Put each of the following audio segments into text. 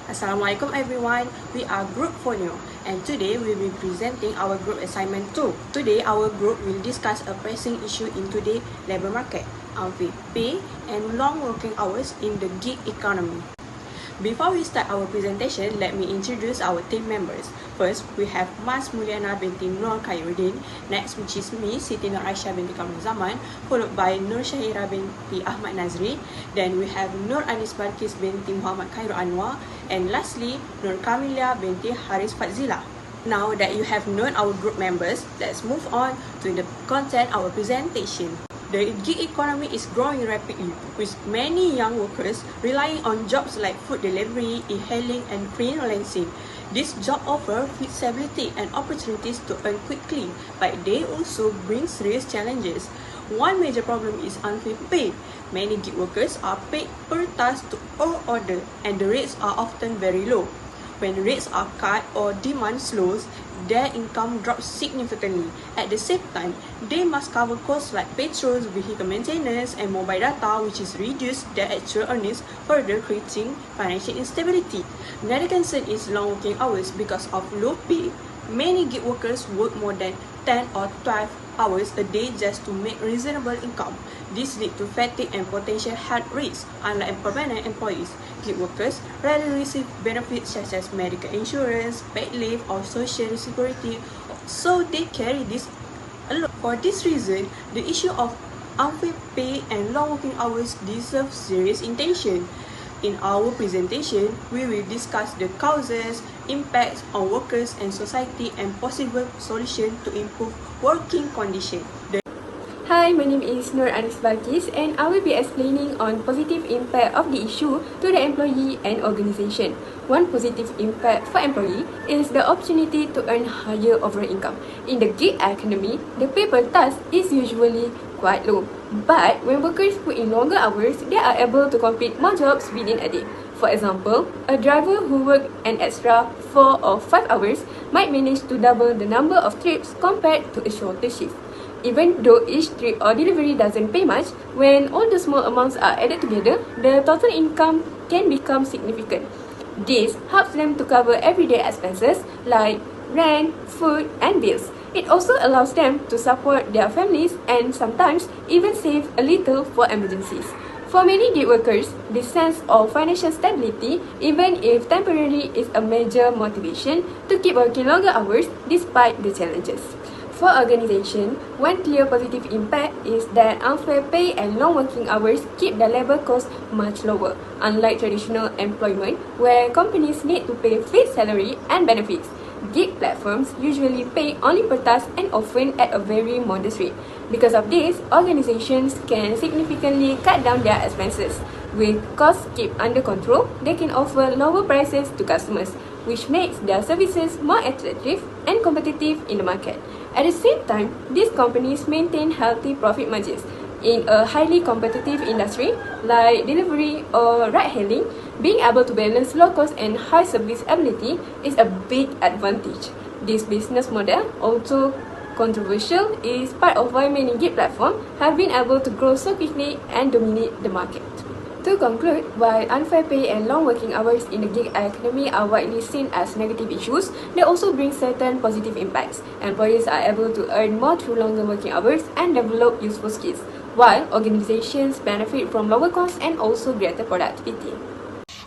Assalamualaikum everyone, we are Group Fonio and today we will be presenting our group assignment 2. Today our group will discuss a pressing issue in today's labour market, unpaid pay and long working hours in the gig economy. Before we start our presentation, let me introduce our team members. First, we have Mas Mulyana binti Nur Khairuddin. Next, which is me, Siti Nur Aisyah binti Kamil Zaman, followed by Nur Syahira binti Ahmad Nazri. Then we have Nur Anis Balkis binti Muhammad Khairul Anwar. And lastly, Nur Kamilia binti Haris Fadzila. Now that you have known our group members, let's move on to the content of our presentation. The gig economy is growing rapidly, with many young workers relying on jobs like food delivery, e-hailing, and freelancing. This job offer flexibility and opportunities to earn quickly, but they also bring serious challenges. One major problem is unfair pay. Many gig workers are paid per task or order, and the rates are often very low. When rates are cut or demand slows, their income drops significantly. At the same time, they must cover costs like petrol, vehicle maintenance, and mobile data, which is reduced their actual earnings, further creating financial instability. Another concern is long working hours because of low pay. Many gig workers work more than 10 or 12 hours a day just to make reasonable income. This leads to fatigue and potential health risks. Unlike permanent employees, gig workers rarely receive benefits such as medical insurance, paid leave, or social security, so they carry this alone. For this reason, the issue of unfair pay and long working hours deserves serious attention. In our presentation, we will discuss the causes, impacts on workers and society, and possible solutions to improve working conditions. Hi, my name is Nur Anis Balkis and I will be explaining on positive impact of the issue to the employee and organisation. One positive impact for employee is the opportunity to earn higher overall income. In the gig economy, the pay per task is usually quite low. But when workers put in longer hours, they are able to complete more jobs within a day. For example, a driver who worked an extra 4 or 5 hours might manage to double the number of trips compared to a shorter shift. Even though each trip or delivery doesn't pay much, when all the small amounts are added together, the total income can become significant. This helps them to cover everyday expenses like rent, food, and bills. It also allows them to support their families and sometimes even save a little for emergencies. For many gig workers, the sense of financial stability, even if temporary, is a major motivation to keep working longer hours despite the challenges. For organization, one clear positive impact is that unfair pay and long working hours keep the labour cost much lower, unlike traditional employment where companies need to pay fixed salary and benefits. Gig platforms usually pay only per task and often at a very modest rate. Because of this, organizations can significantly cut down their expenses. With costs kept under control, they can offer lower prices to customers, which makes their services more attractive and competitive in the market. At the same time, these companies maintain healthy profit margins. In a highly competitive industry like delivery or ride-hailing, being able to balance low cost and high service ability is a big advantage. This business model, although controversial, is part of why many gig platforms have been able to grow so quickly and dominate the market. To conclude, while unfair pay and long working hours in the gig economy are widely seen as negative issues, they also bring certain positive impacts. Employees are able to earn more through longer working hours and develop useful skills, while organizations benefit from lower costs and also greater productivity.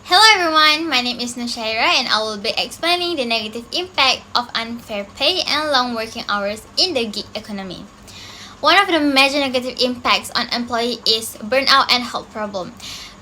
Hello everyone, my name is Nushaira and I will be explaining the negative impact of unfair pay and long working hours in the gig economy. One of the major negative impacts on employee is burnout and health problem.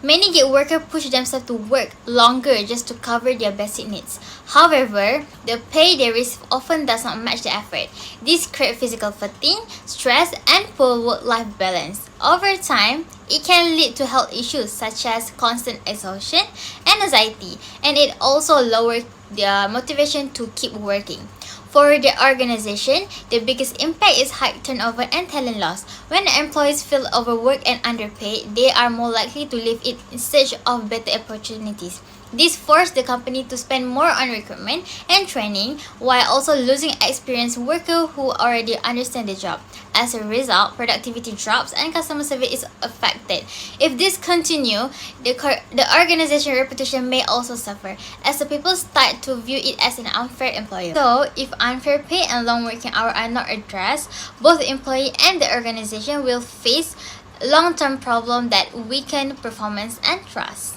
Many gig workers push themselves to work longer just to cover their basic needs. However, the pay they receive often does not match the effort. This creates physical fatigue, stress, and poor work-life balance. Over time, it can lead to health issues such as constant exhaustion and anxiety, and it also lowers their motivation to keep working. For the organization, the biggest impact is high turnover and talent loss. When employees feel overworked and underpaid, they are more likely to leave it in search of better opportunities. This forced the company to spend more on recruitment and training while also losing experienced workers who already understand the job. As a result, productivity drops and customer service is affected. If this continues, the organization reputation may also suffer, as the people start to view it as an unfair employer. So, if unfair pay and long working hours are not addressed, both the employee and the organization will face long-term problems that weaken performance and trust.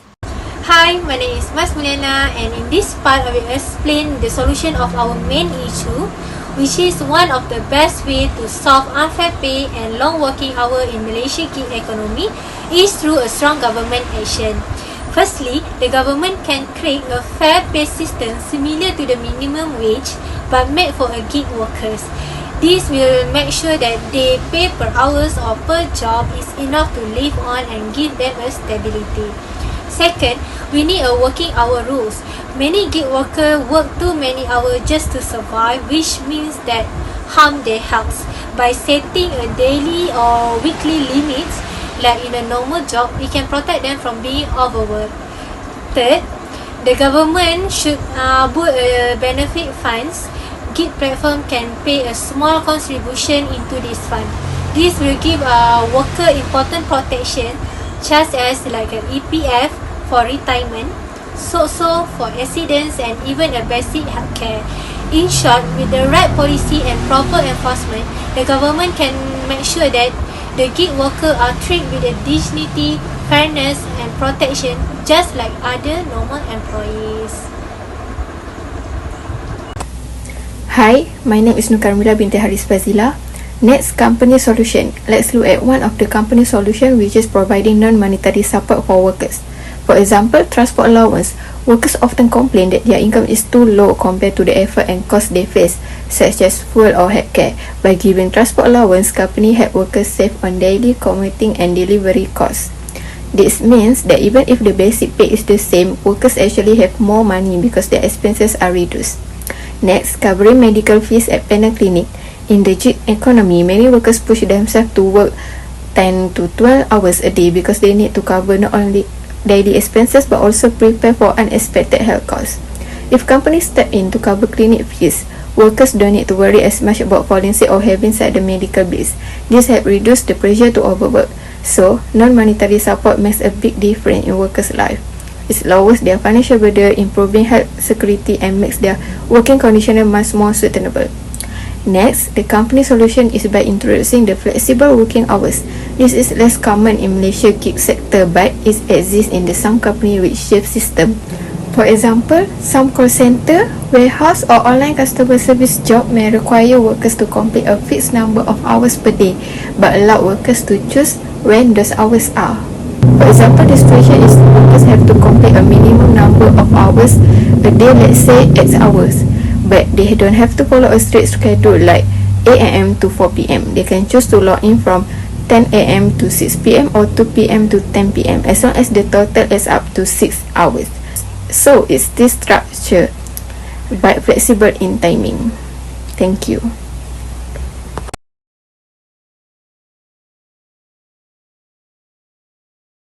Hi, my name is Mas Mulyana, and in this part I will explain the solution of our main issue, which is one of the best way to solve unfair pay and long working hour in Malaysia gig economy is through a strong government action. Firstly, the government can create a fair pay system similar to the minimum wage but made for a gig workers. This will make sure that they pay per hours or per job is enough to live on and give them a stability. Second, we need a working hour rules. Many gig workers work too many hours just to survive, which means that harm their health. By setting a daily or weekly limits, like in a normal job, it can protect them from being overworked. Third, the government should put benefit funds. Gig platform can pay a small contribution into this fund. This will give a worker important protection, just as like an EPF for retirement, SOSO for accidents, and even a basic healthcare. In short, with the right policy and proper enforcement, the government can make sure that the gig workers are treated with a dignity, fairness, and protection just like other normal employees. Hi, my name is Nukarmila binti Haris Fazila. Next, company solution. Let's look at one of the company solution, which is providing non-monetary support for workers. For example, transport allowance. Workers often complain that their income is too low compared to the effort and cost they face, such as fuel or healthcare. By giving transport allowance, company help workers save on daily commuting and delivery costs. This means that even if the basic pay is the same, workers actually have more money because their expenses are reduced. Next, covering medical fees at panel clinic. In the gig economy, many workers push themselves to work 10 to 12 hours a day because they need to cover not only daily expenses but also prepare for unexpected health costs. If companies step in to cover clinic fees, workers don't need to worry as much about falling sick or having sudden medical bills. This helps reduce the pressure to overwork. So, non-monetary support makes a big difference in workers' life. It lowers their financial burden, improving health security, and makes their working conditions much more sustainable. Next, the company solution is by introducing the flexible working hours. This is less common in Malaysia gig sector, but it exists in some company with shift system. For example, some call center, warehouse, or online customer service job may require workers to complete a fixed number of hours per day, but allow workers to choose when those hours are. For example, the situation is workers have to complete a minimum number of hours a day, let's say 8 hours. But they don't have to follow a strict schedule like 8 a.m. to 4 p.m. They can choose to log in from 10 a.m. to 6 p.m. or 2 p.m. to 10 p.m. as long as the total is up to 6 hours. So it's this structure but flexible in timing. Thank you.